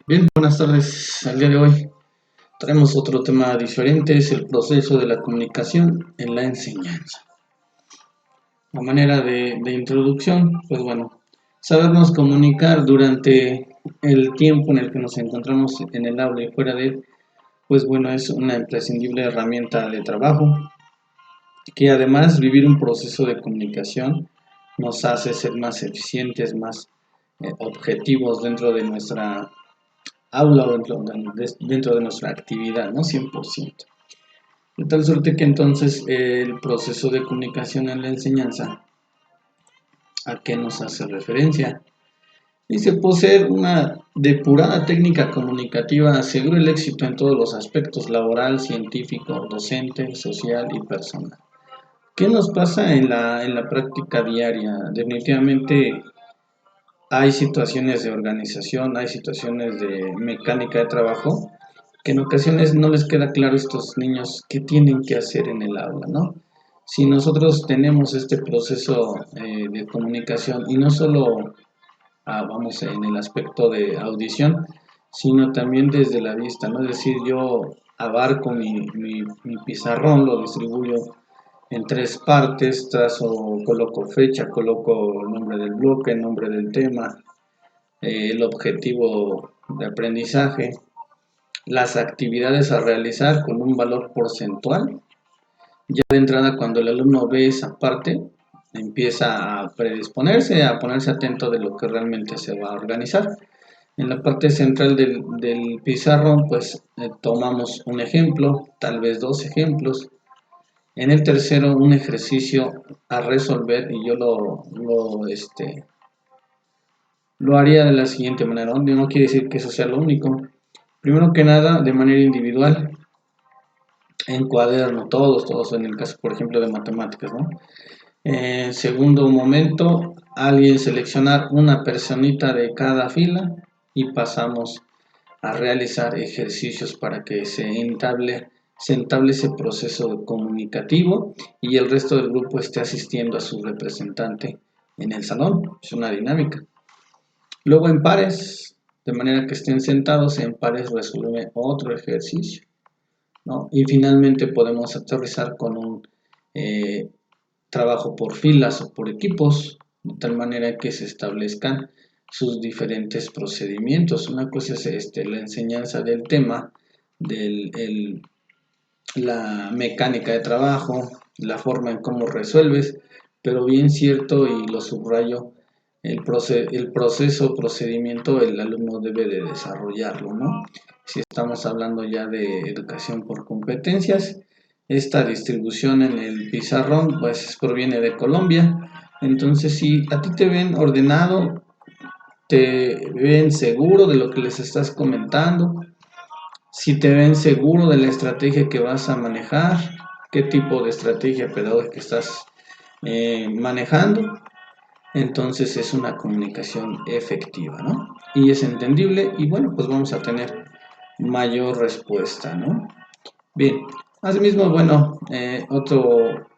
Bien, buenas tardes. El día de hoy traemos otro tema diferente, es el proceso de la comunicación en la enseñanza. A manera de introducción, pues bueno, sabernos comunicar durante el tiempo en el que nos encontramos en el aula y fuera de él, pues bueno, es una imprescindible herramienta de trabajo que además vivir un proceso de comunicación nos hace ser más eficientes, más objetivos dentro de nuestra aula o dentro de nuestra actividad, ¿no? 100%. De tal suerte que entonces el proceso de comunicación en la enseñanza, ¿a qué nos hace referencia? Dice, poseer una depurada técnica comunicativa asegura el éxito en todos los aspectos, laboral, científico, docente, social y personal. ¿Qué nos pasa en la práctica diaria? Definitivamente hay situaciones de organización, hay situaciones de mecánica de trabajo que en ocasiones no les queda claro a estos niños qué tienen que hacer en el aula, ¿no? Si nosotros tenemos este proceso de comunicación y no solo vamos en el aspecto de audición, sino también desde la vista, ¿no? Es decir, yo abarco mi pizarrón, lo distribuyo en tres partes, trazo, coloco fecha, coloco el nombre del bloque, el nombre del tema, el objetivo de aprendizaje, las actividades a realizar con un valor porcentual. Ya de entrada, cuando el alumno ve esa parte, empieza a predisponerse, a ponerse atento de lo que realmente se va a organizar. En la parte central del pizarrón, pues tomamos un ejemplo, tal vez dos ejemplos. En el tercero, un ejercicio a resolver y yo lo haría de la siguiente manera. No quiere decir que eso sea lo único. Primero que nada, de manera individual, en cuaderno, todos en el caso, por ejemplo, de matemáticas, ¿no? Segundo momento, alguien seleccionar una personita de cada fila y pasamos a realizar ejercicios para que se entable ese proceso comunicativo y el resto del grupo esté asistiendo a su representante en el salón. Es una dinámica. Luego en pares, de manera que estén sentados, en pares resuelve otro ejercicio, ¿no? Y finalmente podemos aterrizar con un trabajo por filas o por equipos, de tal manera que se establezcan sus diferentes procedimientos. Una cosa es la enseñanza del tema, la mecánica de trabajo, la forma en cómo resuelves, pero bien cierto y lo subrayo, el proceso, procedimiento, el alumno debe de desarrollarlo, ¿no? Si estamos hablando ya de educación por competencias, esta distribución en el pizarrón pues proviene de Colombia. Entonces, si a ti te ven ordenado, te ven seguro de lo que les estás comentando, si te ven seguro de la estrategia que vas a manejar, qué tipo de estrategia pedagógica estás manejando, entonces es una comunicación efectiva, ¿no? Y es entendible y bueno, pues vamos a tener mayor respuesta, ¿no? Bien, asimismo, bueno,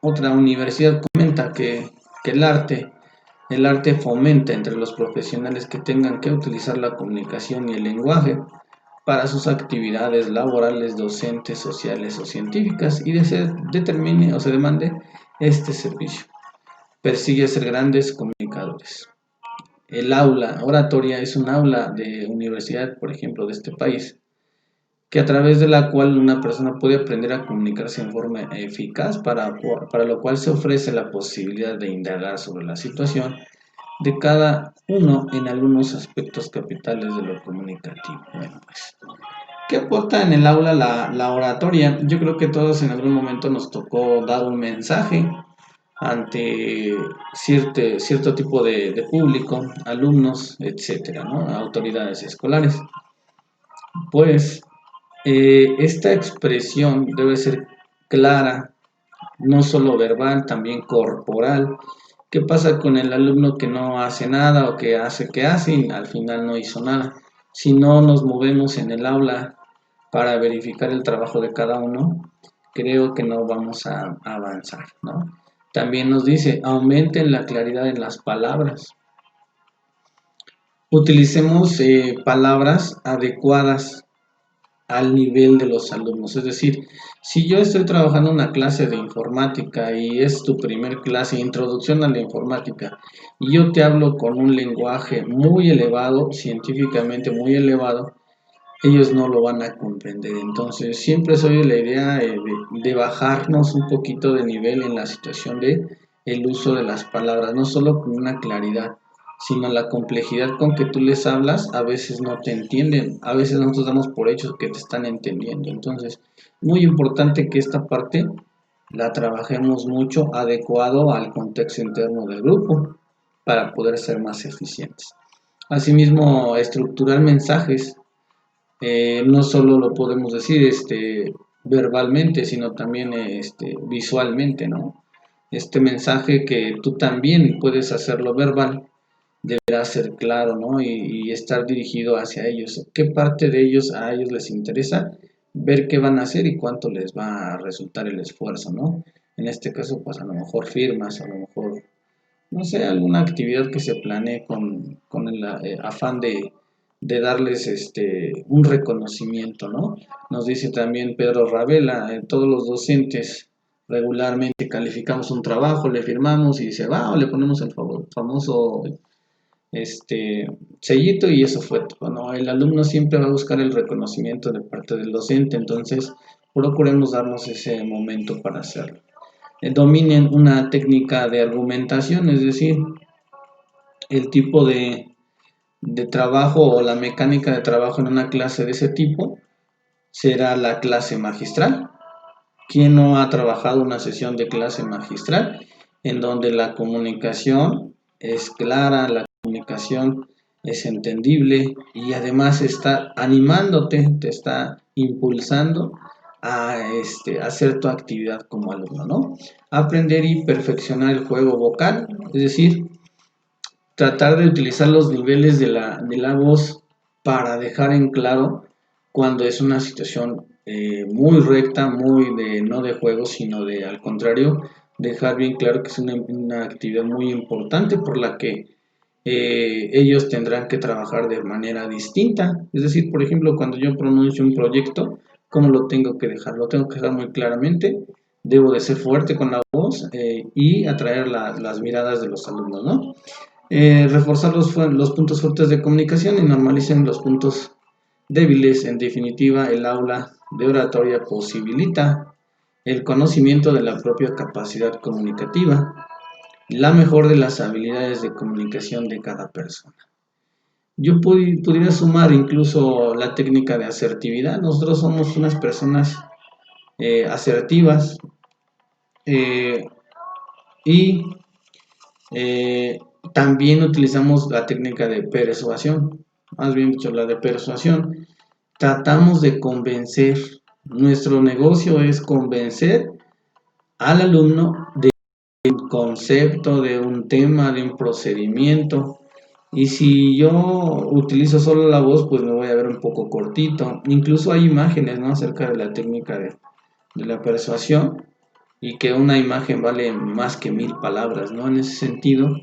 otra universidad comenta que el arte fomenta entre los profesionales que tengan que utilizar la comunicación y el lenguaje para sus actividades laborales, docentes, sociales o científicas y determine o se demande este servicio. Persigue ser grandes comunicadores. El aula oratoria es un aula de universidad, por ejemplo, de este país, que a través de la cual una persona puede aprender a comunicarse en forma eficaz, para lo cual se ofrece la posibilidad de indagar sobre la situación de cada uno en algunos aspectos capitales de lo comunicativo. Bueno, pues, ¿qué aporta en el aula la oratoria? Yo creo que todos en algún momento nos tocó dar un mensaje ante cierto tipo de público, alumnos, etcétera, ¿no? Autoridades escolares. Pues esta expresión debe ser clara, no solo verbal, también corporal. ¿Qué pasa con el alumno que no hace nada o que hace y al final no hizo nada? Si no nos movemos en el aula para verificar el trabajo de cada uno, creo que no vamos a avanzar, ¿no? También nos dice, aumenten la claridad en las palabras. utilicemos palabras adecuadas al nivel de los alumnos. Es decir, si yo estoy trabajando una clase de informática y es tu primer clase, introducción a la informática, y yo te hablo con un lenguaje muy elevado, científicamente muy elevado, ellos no lo van a comprender. Entonces, siempre soy de la idea de bajarnos un poquito de nivel en la situación de el uso de las palabras, no solo con una claridad, sino la complejidad con que tú les hablas, a veces no te entienden, a veces nosotros damos por hecho que te están entendiendo. Entonces, muy importante que esta parte la trabajemos mucho adecuado al contexto interno del grupo para poder ser más eficientes. Asimismo, estructurar mensajes no solo lo podemos decir verbalmente, sino también visualmente, ¿no? Este mensaje que tú también puedes hacerlo verbal, deberá ser claro, ¿no? Y estar dirigido hacia ellos. ¿Qué parte de ellos a ellos les interesa? Ver qué van a hacer y cuánto les va a resultar el esfuerzo, ¿no? En este caso, pues a lo mejor firmas, a lo mejor no sé, alguna actividad que se planee con el afán de darles un reconocimiento, ¿no? Nos dice también Pedro Ravela, todos los docentes regularmente calificamos un trabajo, le firmamos y se va o le ponemos el famoso sellito y eso fue todo, ¿no? El alumno siempre va a buscar el reconocimiento de parte del docente, entonces procuremos darnos ese momento para hacerlo. Dominen una técnica de argumentación, es decir, el tipo de trabajo o la mecánica de trabajo en una clase de ese tipo será la clase magistral. ¿Quién no ha trabajado una sesión de clase magistral en donde la comunicación es clara, la comunicación es entendible y además está animándote, te está impulsando a hacer tu actividad como alumno, ¿no? Aprender y perfeccionar el juego vocal, es decir, tratar de utilizar los niveles de la voz para dejar en claro cuando es una situación muy recta, muy de no de juego, sino de al contrario, dejar bien claro que es una actividad muy importante por la que ellos tendrán que trabajar de manera distinta. Es decir, por ejemplo, cuando yo pronuncio un proyecto, ¿cómo lo tengo que dejar? Lo tengo que dejar muy claramente, debo de ser fuerte con la voz y atraer las miradas de los alumnos, ¿no? Reforzar los puntos fuertes de comunicación y normalicen los puntos débiles. En definitiva, el aula de oratoria posibilita el conocimiento de la propia capacidad comunicativa, la mejor de las habilidades de comunicación de cada persona. Yo pudiera sumar incluso la técnica de asertividad. Nosotros somos unas personas asertivas eh, y Eh, también utilizamos la técnica de persuasión, más bien dicho, la de persuasión. Tratamos de convencer, nuestro negocio es convencer al alumno de un concepto, de un tema, de un procedimiento. Y si yo utilizo solo la voz, pues me voy a ver un poco cortito. Incluso hay imágenes, ¿no?, acerca de la técnica de la persuasión y que una imagen vale más que 1000 palabras, ¿no? En ese sentido,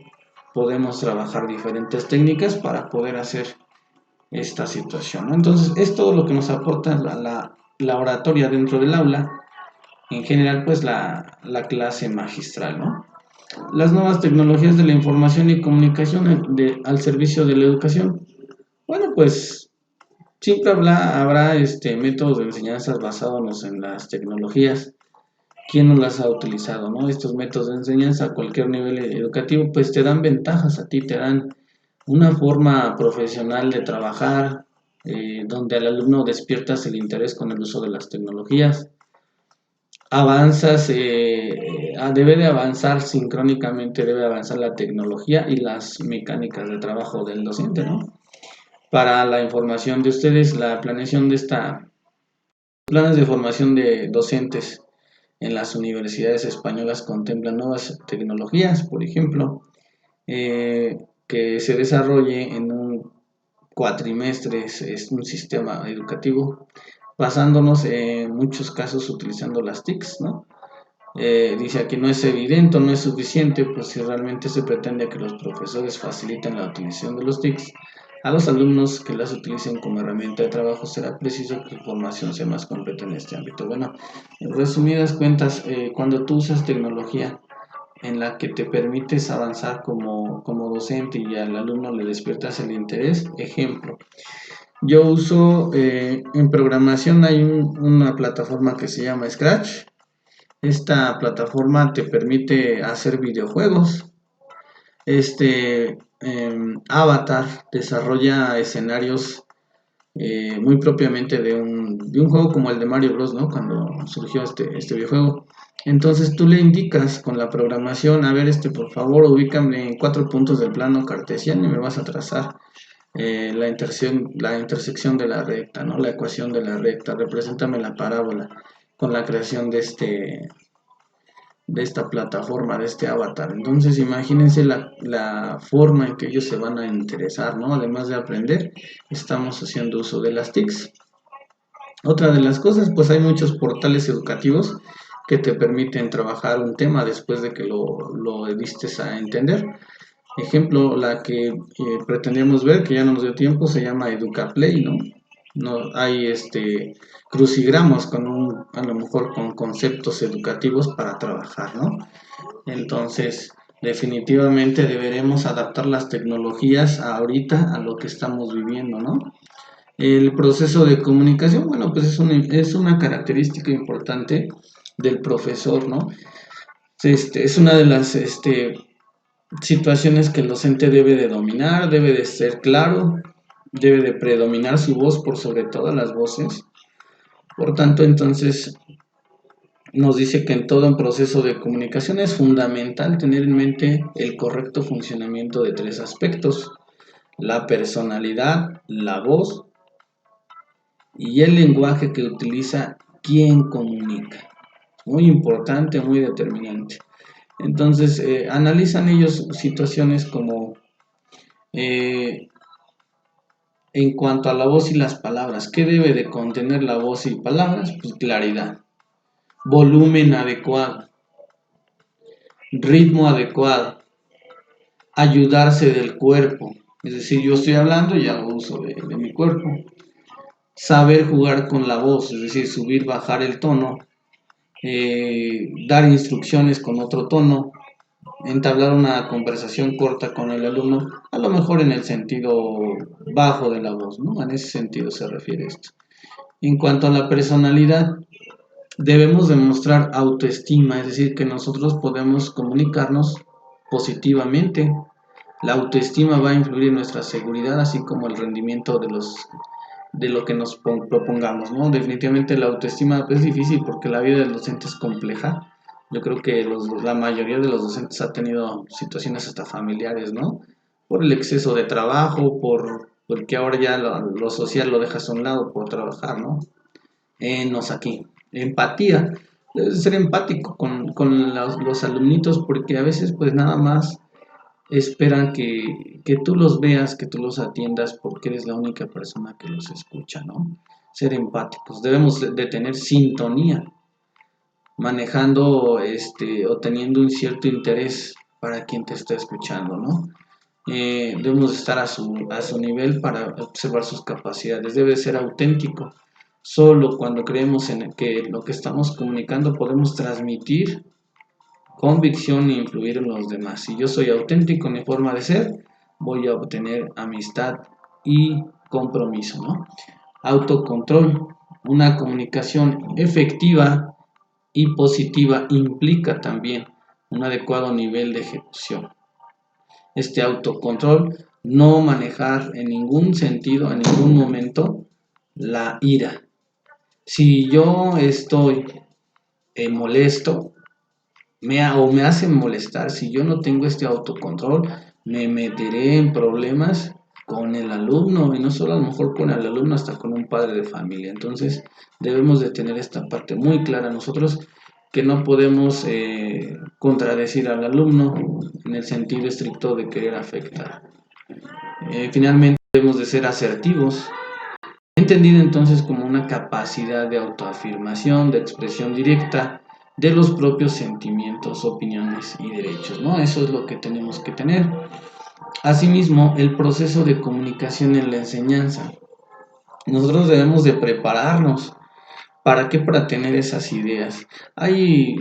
podemos trabajar diferentes técnicas para poder hacer esta situación, ¿no? Entonces, es todo lo que nos aporta la oratoria dentro del aula, en general, pues la clase magistral, ¿no? Las nuevas tecnologías de la información y comunicación al servicio de la educación. Bueno, pues siempre habrá métodos de enseñanza basados en las tecnologías. ¿Quién no las ha utilizado, no? Estos métodos de enseñanza a cualquier nivel educativo, pues te dan ventajas a ti, te dan una forma profesional de trabajar, donde al alumno despiertas el interés con el uso de las tecnologías, avanzas, debe de avanzar sincrónicamente, debe avanzar la tecnología y las mecánicas de trabajo del docente, ¿no? Para la información de ustedes, la planeación de planes de formación de docentes en las universidades españolas contemplan nuevas tecnologías, por ejemplo, que se desarrolle en un cuatrimestre es un sistema educativo, basándonos en muchos casos utilizando las TICs, ¿no? Dice aquí no es evidente, no es suficiente, pues si realmente se pretende que los profesores faciliten la utilización de los TICs, A los alumnos que las utilicen como herramienta de trabajo será preciso que su formación sea más completa en este ámbito. Bueno, en resumidas cuentas, cuando tú usas tecnología en la que te permites avanzar como docente y al alumno le despiertas el interés, ejemplo, yo uso en programación hay una plataforma que se llama Scratch. Esta plataforma te permite hacer videojuegos. Avatar desarrolla escenarios muy propiamente de un juego como el de Mario Bros, ¿no? Cuando surgió este videojuego. Entonces tú le indicas con la programación, a ver, por favor, ubícame en 4 puntos del plano cartesiano y me vas a trazar la intersección de la recta, ¿no? La ecuación de la recta, represéntame la parábola con la creación de esta plataforma, de este avatar. Entonces imagínense la forma en que ellos se van a interesar, ¿no? Además de aprender, estamos haciendo uso de las TICs. Otra de las cosas, pues hay muchos portales educativos que te permiten trabajar un tema después de que lo diste a entender. Ejemplo, la que pretendíamos ver, que ya no nos dio tiempo, se llama EducaPlay, ¿no? No hay crucigramos a lo mejor con conceptos educativos para trabajar, ¿no? Entonces, definitivamente deberemos adaptar las tecnologías ahorita a lo que estamos viviendo, ¿no? El proceso de comunicación, bueno, pues es una característica importante del profesor, ¿no? Es una de las situaciones que el docente debe de dominar, debe de ser claro, debe de predominar su voz por sobre todas las voces. Por tanto, entonces, nos dice que en todo un proceso de comunicación es fundamental tener en mente el correcto funcionamiento de 3 aspectos: la personalidad, la voz y el lenguaje que utiliza quien comunica. Muy importante, muy determinante. Entonces, analizan ellos situaciones como en cuanto a la voz y las palabras. ¿Qué debe de contener la voz y palabras? Pues claridad, volumen adecuado, ritmo adecuado, ayudarse del cuerpo. Es decir, yo estoy hablando y hago uso de mi cuerpo. Saber jugar con la voz, es decir, subir, bajar el tono, dar instrucciones con otro tono, entablar una conversación corta con el alumno, a lo mejor en el sentido bajo de la voz, ¿no? En ese sentido se refiere esto. En cuanto a la personalidad, debemos demostrar autoestima, es decir, que nosotros podemos comunicarnos positivamente. La autoestima va a influir en nuestra seguridad, así como el rendimiento de lo que nos propongamos, ¿no? Definitivamente la autoestima es difícil porque la vida del docente es compleja. Yo creo que la mayoría de los docentes ha tenido situaciones hasta familiares, ¿no? Por el exceso de trabajo, porque ahora ya lo social lo dejas a un lado por trabajar, ¿no? Enos aquí. Empatía. Debes ser empático con los alumnitos porque a veces pues nada más esperan que tú los veas, que tú los atiendas porque eres la única persona que los escucha, ¿no? Ser empáticos. Debemos de tener sintonía, manejando o teniendo un cierto interés para quien te está escuchando, ¿no? Debemos estar a su nivel para observar sus capacidades. Debe ser auténtico. Solo cuando creemos en que lo que estamos comunicando podemos transmitir convicción e influir en los demás. Si yo soy auténtico en mi forma de ser, voy a obtener amistad y compromiso, ¿no? Autocontrol. Una comunicación efectiva y positiva implica también un adecuado nivel de ejecución. Este autocontrol, no manejar en ningún sentido, en ningún momento, la ira. Si yo estoy molesto, me hacen molestar, si yo no tengo este autocontrol, me meteré en problemas con el alumno, y no solo a lo mejor con el alumno, hasta con un padre de familia. Entonces debemos de tener esta parte muy clara nosotros, que no podemos contradecir al alumno en el sentido estricto de querer afectar. Finalmente debemos de ser asertivos, entendido entonces como una capacidad de autoafirmación, de expresión directa de los propios sentimientos, opiniones y derechos, ¿no? Eso es lo que tenemos que tener. Asimismo, el proceso de comunicación en la enseñanza. Nosotros debemos de prepararnos. ¿Para qué? Para tener esas ideas. Hay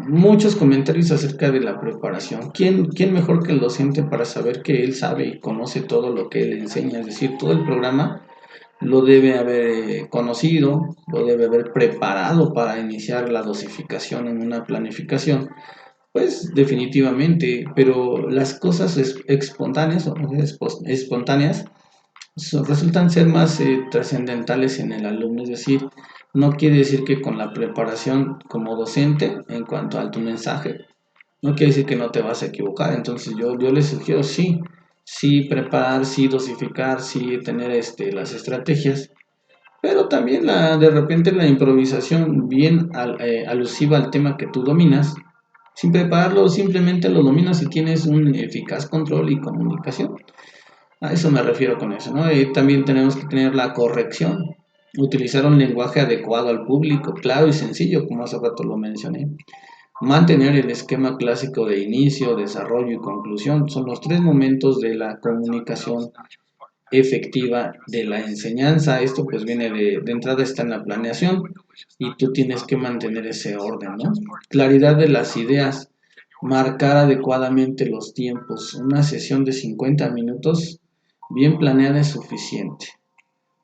muchos comentarios acerca de la preparación. ¿Quién mejor que el docente para saber que él sabe y conoce todo lo que él enseña? Es decir, todo el programa lo debe haber conocido, lo debe haber preparado para iniciar la dosificación en una planificación. Pues definitivamente, pero las cosas espontáneas, espontáneas resultan ser más trascendentales en el alumno, es decir, no quiere decir que con la preparación como docente en cuanto a tu mensaje, no quiere decir que no te vas a equivocar. Entonces yo les sugiero sí, sí preparar, sí dosificar, sí tener las estrategias, pero también de repente la improvisación bien alusiva al tema que tú dominas, sin prepararlo simplemente lo dominas y tienes un eficaz control y comunicación. A eso me refiero con eso, ¿no? También tenemos que tener la corrección, utilizar un lenguaje adecuado al público, claro y sencillo, como hace rato lo mencioné. Mantener el esquema clásico de inicio, desarrollo y conclusión son los tres momentos de la comunicación efectiva de la enseñanza. Esto pues viene de entrada, está en la planeación y tú tienes que mantener ese orden, ¿no? Claridad de las ideas, marcar adecuadamente los tiempos. Una sesión de 50 minutos bien planeada es suficiente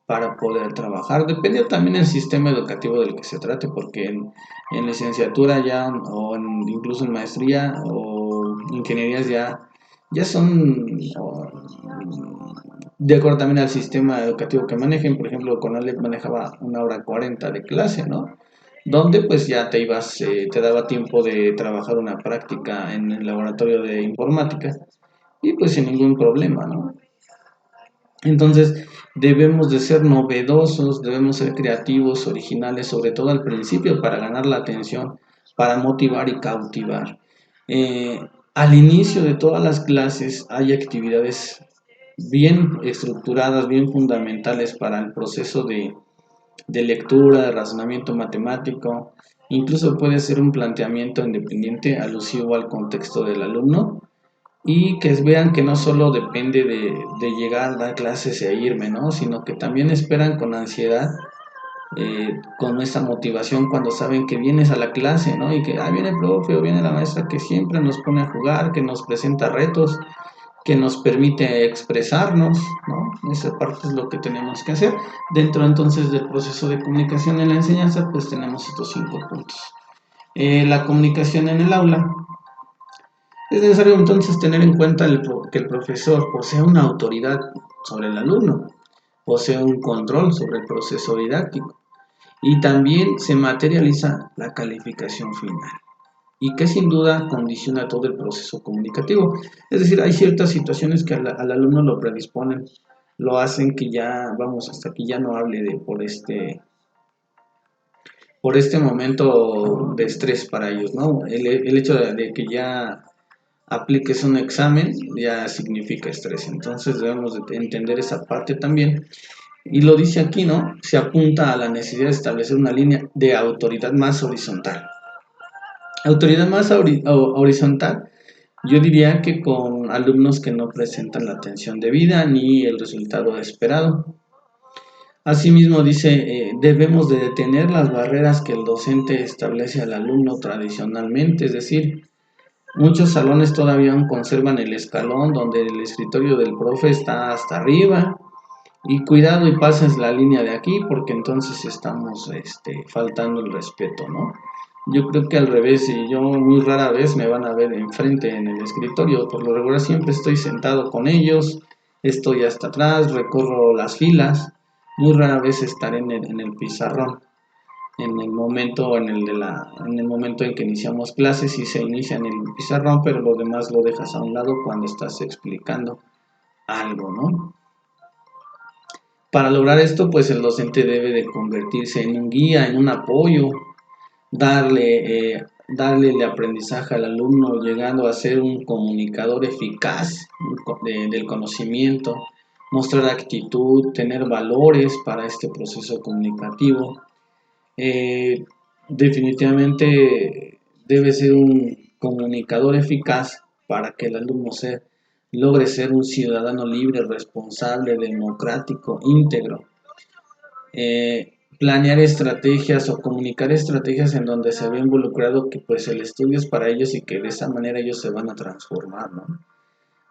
para poder trabajar. Depende también del sistema educativo del que se trate, porque en licenciatura ya, o incluso en maestría o ingenierías ya son de acuerdo también al sistema educativo que manejen. Por ejemplo, Conalep manejaba 1 hora 40 de clase, ¿no? Donde pues ya te ibas, te daba tiempo de trabajar una práctica en el laboratorio de informática y pues sin ningún problema, ¿no? Entonces debemos de ser novedosos, debemos ser creativos, originales, sobre todo al principio para ganar la atención, para motivar y cautivar. Eh, Al inicio de todas las clases hay actividades bien estructuradas, bien fundamentales para el proceso de lectura, de razonamiento matemático. Incluso puede ser un planteamiento independiente alusivo al contexto del alumno y que vean que no solo depende de llegar, dar clases e irme, ¿no? Sino que también esperan con ansiedad, con esa motivación cuando saben que vienes a la clase, ¿no? Y que viene el profe o viene la maestra que siempre nos pone a jugar, que nos presenta retos, que nos permite expresarnos, ¿no? Esa parte es lo que tenemos que hacer. Dentro entonces del proceso de comunicación en la enseñanza, pues tenemos estos 5 puntos. La comunicación en el aula. Es necesario entonces tener en cuenta que el profesor posee una autoridad sobre el alumno, posee un control sobre el proceso didáctico y también se materializa la calificación final y que sin duda condiciona todo el proceso comunicativo. Es decir, hay ciertas situaciones que al alumno lo predisponen, lo hacen que ya, vamos, hasta aquí ya no hable por este momento de estrés para ellos, ¿no? El hecho de que ya apliques un examen ya significa estrés. Entonces debemos de entender esa parte también. Y lo dice aquí, ¿no? Se apunta a la necesidad de establecer una línea de autoridad más horizontal. Autoridad más horizontal, yo diría que con alumnos que no presentan la atención debida ni el resultado esperado. Asimismo dice, debemos de detener las barreras que el docente establece al alumno tradicionalmente, es decir, muchos salones todavía aún conservan el escalón donde el escritorio del profe está hasta arriba y cuidado y pases la línea de aquí porque entonces estamos faltando el respeto, ¿no? Yo creo que al revés, y yo muy rara vez me van a ver enfrente en el escritorio, por lo regular siempre estoy sentado con ellos, estoy hasta atrás, recorro las filas, muy rara vez estaré en el pizarrón en el momento en el momento en que iniciamos clases y se inicia en el pizarrón, pero lo demás lo dejas a un lado cuando estás explicando algo, ¿no? Para lograr esto, pues el docente debe de convertirse en un guía, en un apoyo, darle el aprendizaje al alumno, llegando a ser un comunicador eficaz del conocimiento, mostrar actitud, tener valores para este proceso comunicativo. Eh, Definitivamente debe ser un comunicador eficaz para que el alumno sea logre ser un ciudadano libre, responsable, democrático, íntegro. Planear estrategias o comunicar estrategias en donde se ve involucrado que pues el estudio es para ellos y que de esa manera ellos se van a transformar, ¿no?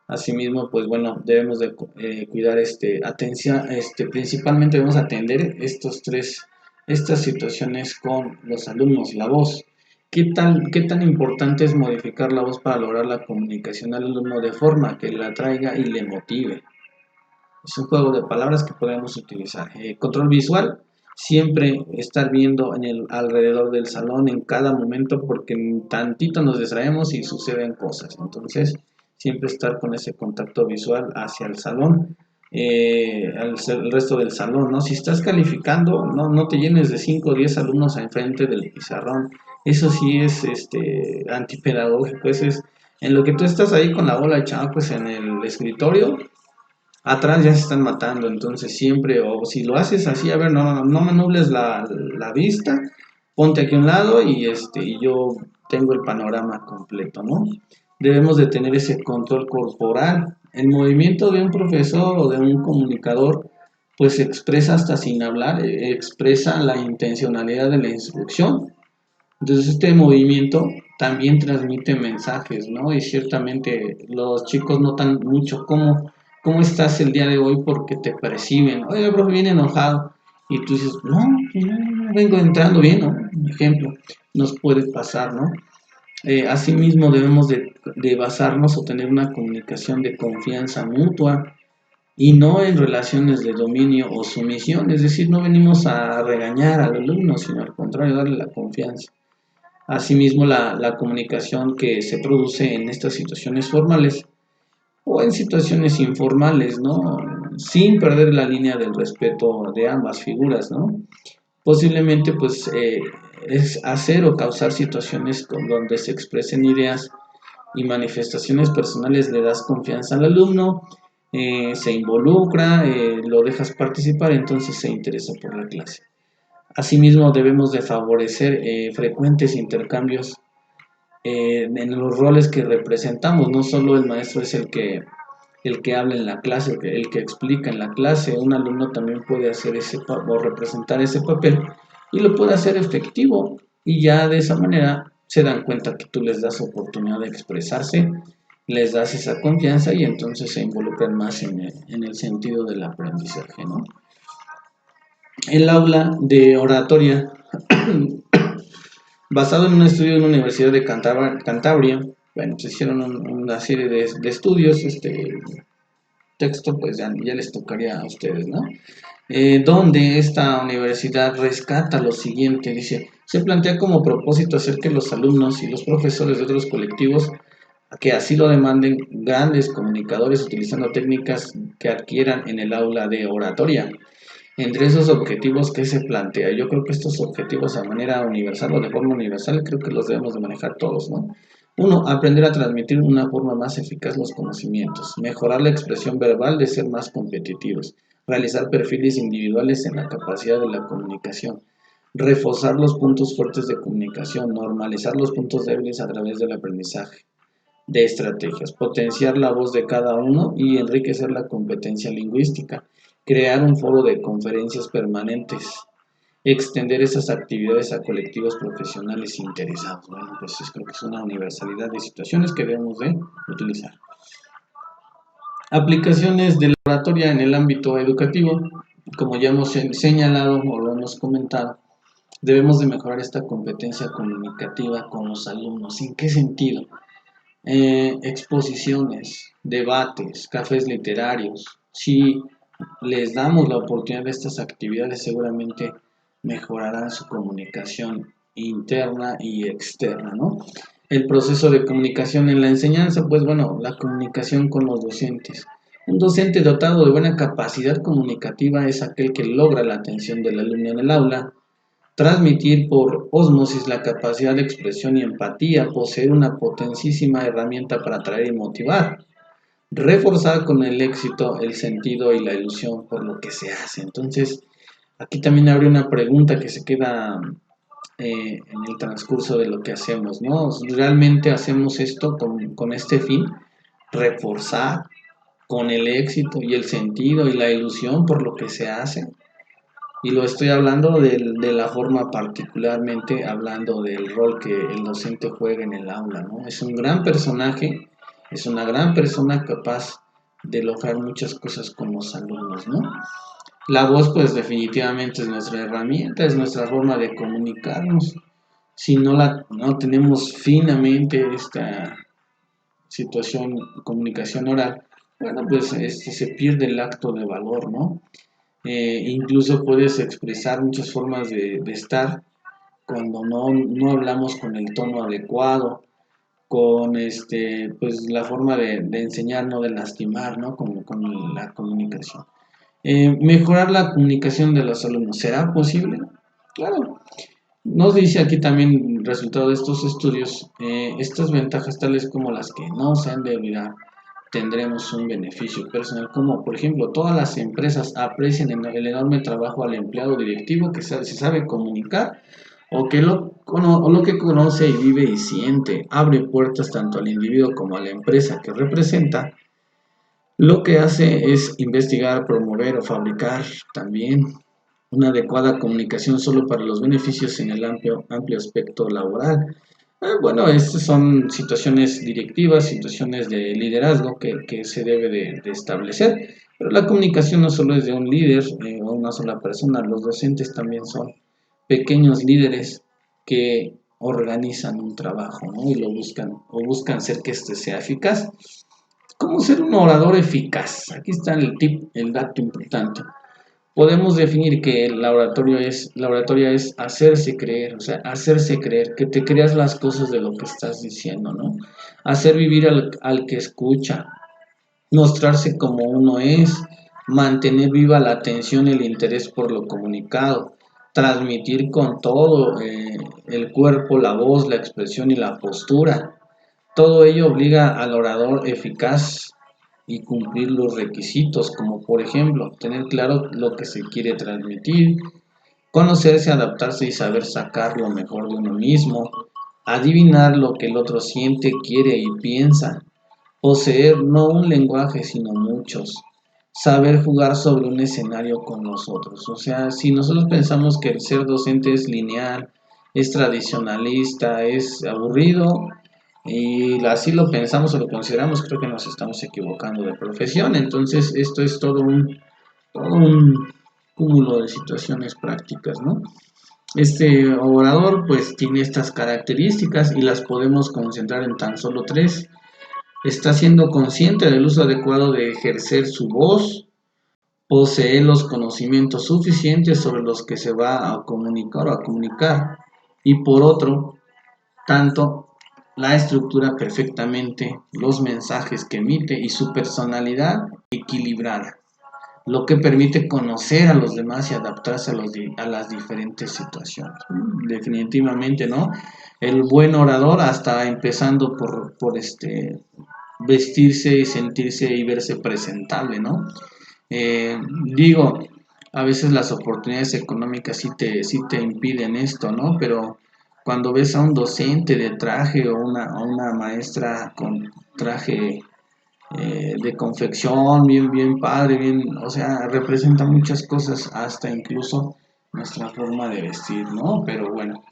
Asimismo, pues bueno, debemos de cuidar atención, principalmente debemos atender estas situaciones con los alumnos, la voz. Qué tan importante es modificar la voz para lograr la comunicación al alumno de forma que le atraiga y le motive? Es un juego de palabras que podemos utilizar. Control visual, siempre estar viendo en el alrededor del salón en cada momento porque en tantito nos distraemos y suceden cosas. Entonces, siempre estar con ese contacto visual hacia el salón, el resto del salón, ¿no? Si estás calificando, no te llenes de 5 o 10 alumnos enfrente del pizarrón. Eso sí es antipedagógico. Eso es en lo que tú estás ahí con la bola echada pues en el escritorio, atrás ya se están matando, entonces siempre, o si lo haces así, a ver, no me nubles la vista, ponte aquí a un lado y yo tengo el panorama completo, ¿no? Debemos de tener ese control corporal. El movimiento de un profesor o de un comunicador, pues expresa hasta sin hablar, expresa la intencionalidad de la instrucción. Entonces este movimiento también transmite mensajes, ¿no? Y ciertamente los chicos notan mucho cómo estás el día de hoy porque te perciben. Oye, profe, viene enojado. Y tú dices, no, vengo entrando bien, ¿no? Ejemplo, nos puede pasar, ¿no? Asimismo debemos de basarnos o tener una comunicación de confianza mutua y no en relaciones de dominio o sumisión. Es decir, no venimos a regañar al alumno, sino al contrario, darle la confianza. Asimismo, la comunicación que se produce en estas situaciones formales o en situaciones informales, ¿no? Sin perder la línea del respeto de ambas figuras, ¿no? Posiblemente, pues, es hacer o causar situaciones donde se expresen ideas y manifestaciones personales, le das confianza al alumno, se involucra, lo dejas participar, entonces se interesa por la clase. Asimismo, debemos de favorecer frecuentes intercambios en los roles que representamos. No solo el maestro es el que habla en la clase, el que explica en la clase. Un alumno también puede hacer o representar ese papel y lo puede hacer efectivo. Y ya de esa manera se dan cuenta que tú les das oportunidad de expresarse, les das esa confianza y entonces se involucran más en el sentido del aprendizaje, ¿no? El aula de oratoria, basado en un estudio de una universidad de Cantabria, bueno, se hicieron una serie de estudios, texto pues ya les tocaría a ustedes, ¿no? Donde esta universidad rescata lo siguiente, dice, se plantea como propósito hacer que los alumnos y los profesores de otros colectivos que así lo demanden grandes comunicadores utilizando técnicas que adquieran en el aula de oratoria. Entre esos objetivos que se plantea, yo creo que estos objetivos a manera universal o de forma universal, creo que los debemos de manejar todos, ¿no? Uno, aprender a transmitir de una forma más eficaz los conocimientos, mejorar la expresión verbal de ser más competitivos, realizar perfiles individuales en la capacidad de la comunicación, reforzar los puntos fuertes de comunicación, normalizar los puntos débiles a través del aprendizaje de estrategias, potenciar la voz de cada uno y enriquecer la competencia lingüística, crear un foro de conferencias permanentes, extender esas actividades a colectivos profesionales interesados. Bueno, pues creo que es una universalidad de situaciones que debemos de utilizar. Aplicaciones de la oratoria en el ámbito educativo, como ya hemos señalado o lo hemos comentado, debemos de mejorar esta competencia comunicativa con los alumnos. ¿En qué sentido? Exposiciones, debates, cafés literarios. Si les damos la oportunidad de estas actividades, seguramente mejorarán su comunicación interna y externa, ¿no? El proceso de comunicación en la enseñanza, pues bueno, la comunicación con los docentes. Un docente dotado de buena capacidad comunicativa es aquel que logra la atención del alumno en el aula, transmitir por ósmosis la capacidad de expresión y empatía, poseer una potentísima herramienta para atraer y motivar, reforzar con el éxito el sentido y la ilusión por lo que se hace. Entonces, aquí también abre una pregunta que se queda en el transcurso de lo que hacemos, ¿no? ¿Realmente hacemos esto con este fin? Reforzar, con el éxito y el sentido y la ilusión por lo que se hace. Y lo estoy hablando de la forma particularmente hablando del rol que el docente juega en el aula, ¿no? Es un gran personaje, es una gran persona capaz de lograr muchas cosas con los alumnos, ¿no? La voz, pues definitivamente es nuestra herramienta, es nuestra forma de comunicarnos. Si no tenemos finamente esta situación, comunicación oral, bueno, pues se pierde el acto de valor, ¿no? Incluso puedes expresar muchas formas de estar cuando no hablamos con el tono adecuado, con pues la forma de enseñar, no de lastimar, ¿no? Con la comunicación. Mejorar la comunicación de los alumnos, ¿será posible? Claro. Nos dice aquí también, resultado de estos estudios, estas ventajas tales como las que no se han de olvidar, tendremos un beneficio personal, como por ejemplo, todas las empresas aprecian el enorme trabajo al empleado directivo que se sabe comunicar o lo que conoce y vive y siente, abre puertas tanto al individuo como a la empresa que representa. Lo que hace es investigar, promover o fabricar también una adecuada comunicación solo para los beneficios en el amplio aspecto laboral. Bueno, estas son situaciones directivas, situaciones de liderazgo que se debe de establecer, pero la comunicación no solo es de un líder o una sola persona, los docentes también son pequeños líderes que organizan un trabajo, ¿no? Y lo buscan o buscan hacer que éste sea eficaz. ¿Cómo ser un orador eficaz? Aquí está el tip, el dato importante. Podemos definir que la oratoria es hacerse creer, o sea, hacerse creer, que te creas las cosas de lo que estás diciendo, ¿no? Hacer vivir al que escucha, mostrarse como uno es, mantener viva la atención y el interés por lo comunicado, transmitir con todo el cuerpo, la voz, la expresión y la postura. Todo ello obliga al orador eficaz y cumplir los requisitos, como por ejemplo, tener claro lo que se quiere transmitir, conocerse, adaptarse y saber sacar lo mejor de uno mismo, adivinar lo que el otro siente, quiere y piensa, poseer no un lenguaje sino muchos, saber jugar sobre un escenario con nosotros. O sea, si nosotros pensamos que el ser docente es lineal, es tradicionalista, es aburrido, y así lo pensamos o lo consideramos, creo que nos estamos equivocando de profesión. Entonces, esto es todo un cúmulo de situaciones prácticas, ¿no? Este orador pues tiene estas características y las podemos concentrar en tan solo tres. Está siendo consciente del uso adecuado de ejercer su voz, posee los conocimientos suficientes sobre los que se va a comunicar o a comunicar, y por otro, tanto la estructura perfectamente los mensajes que emite y su personalidad equilibrada, lo que permite conocer a los demás y adaptarse a las diferentes situaciones. Definitivamente, ¿no? El buen orador, hasta empezando por vestirse y sentirse y verse presentable, ¿no? Digo, a veces las oportunidades económicas sí te impiden esto, ¿no? Pero cuando ves a un docente de traje o una maestra con traje de confección, bien padre, bien, o sea, representa muchas cosas, hasta incluso nuestra forma de vestir, ¿no? Pero bueno,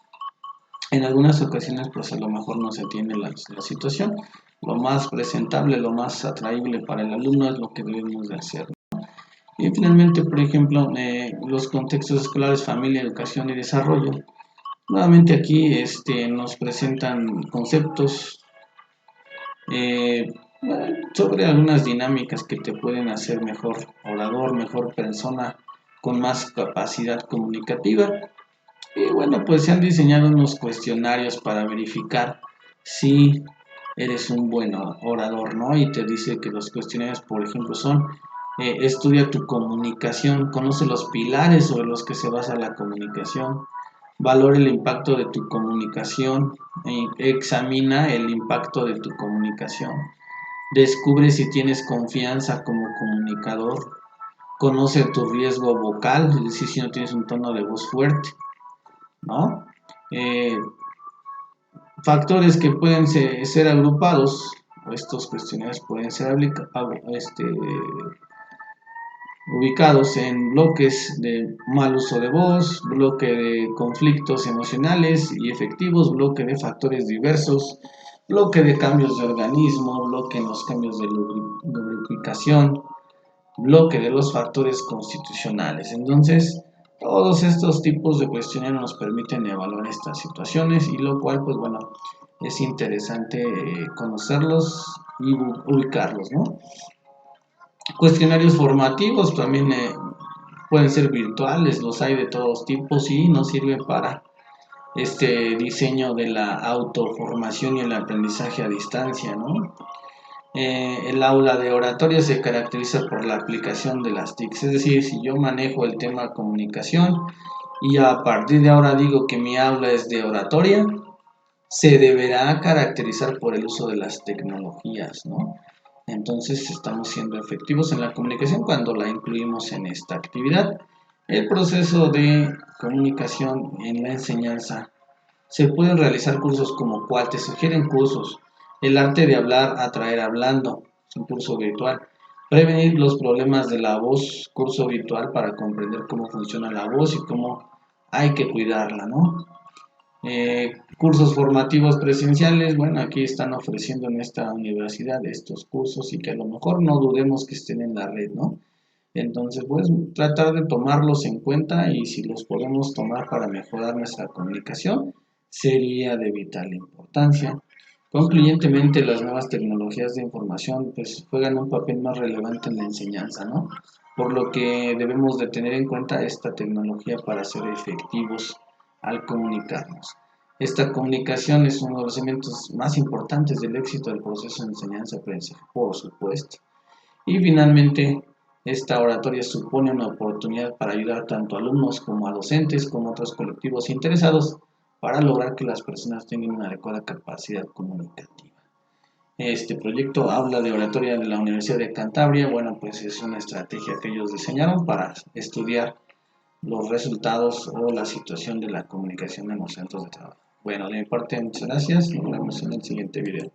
en algunas ocasiones pues a lo mejor no se tiene la situación. Lo más presentable, lo más atraíble para el alumno es lo que debemos de hacer. Y finalmente, por ejemplo, los contextos escolares, familia, educación y desarrollo. Nuevamente aquí nos presentan conceptos eh, sobre algunas dinámicas que te pueden hacer mejor orador, mejor persona, con más capacidad comunicativa. Y bueno, pues se han diseñado unos cuestionarios para verificar si eres un buen orador, ¿no? Y te dice que los cuestionarios, por ejemplo, son estudia tu comunicación, conoce los pilares sobre los que se basa la comunicación, valora el impacto de tu comunicación, examina el impacto de tu comunicación, descubre si tienes confianza como comunicador, conoce tu riesgo vocal, es decir, si no tienes un tono de voz fuerte, ¿no? Factores que pueden ser agrupados estos cuestionarios pueden ser ubicados en bloques de mal uso de voz, bloque de conflictos emocionales y efectivos, bloque de factores diversos, bloque de cambios de organismo, bloque en los cambios de lubrificación, bloque de los factores constitucionales. Entonces, todos estos tipos de cuestionarios nos permiten evaluar estas situaciones y lo cual, pues bueno, es interesante conocerlos y ubicarlos, ¿no? Cuestionarios formativos también pueden ser virtuales, los hay de todos tipos y nos sirven para este diseño de la autoformación y el aprendizaje a distancia, ¿no? El aula de oratoria se caracteriza por la aplicación de las TICs, es decir, si yo manejo el tema comunicación y a partir de ahora digo que mi aula es de oratoria, se deberá caracterizar por el uso de las tecnologías, ¿no? Entonces estamos siendo efectivos en la comunicación cuando la incluimos en esta actividad. El proceso de comunicación en la enseñanza. Se pueden realizar cursos como cuál te sugieren cursos. El arte de hablar, atraer hablando, es un curso virtual. Prevenir los problemas de la voz, curso virtual para comprender cómo funciona la voz y cómo hay que cuidarla, ¿no? Cursos formativos presenciales, bueno, aquí están ofreciendo en esta universidad estos cursos y que a lo mejor no dudemos que estén en la red, ¿no? Entonces, pues tratar de tomarlos en cuenta y si los podemos tomar para mejorar nuestra comunicación, sería de vital importancia. Concluyentemente, las nuevas tecnologías de información pues juegan un papel más relevante en la enseñanza, ¿no? Por lo que debemos de tener en cuenta esta tecnología para ser efectivos al comunicarnos. Esta comunicación es uno de los elementos más importantes del éxito del proceso de enseñanza-aprendizaje, por supuesto. Y finalmente, esta oratoria supone una oportunidad para ayudar tanto a alumnos como a docentes como a otros colectivos interesados para lograr que las personas tengan una adecuada capacidad comunicativa. Este proyecto habla de oratoria de la Universidad de Cantabria. Bueno, pues es una estrategia que ellos diseñaron para estudiar los resultados o la situación de la comunicación en los centros de trabajo. Bueno, de mi parte, muchas gracias. Nos vemos en el siguiente video.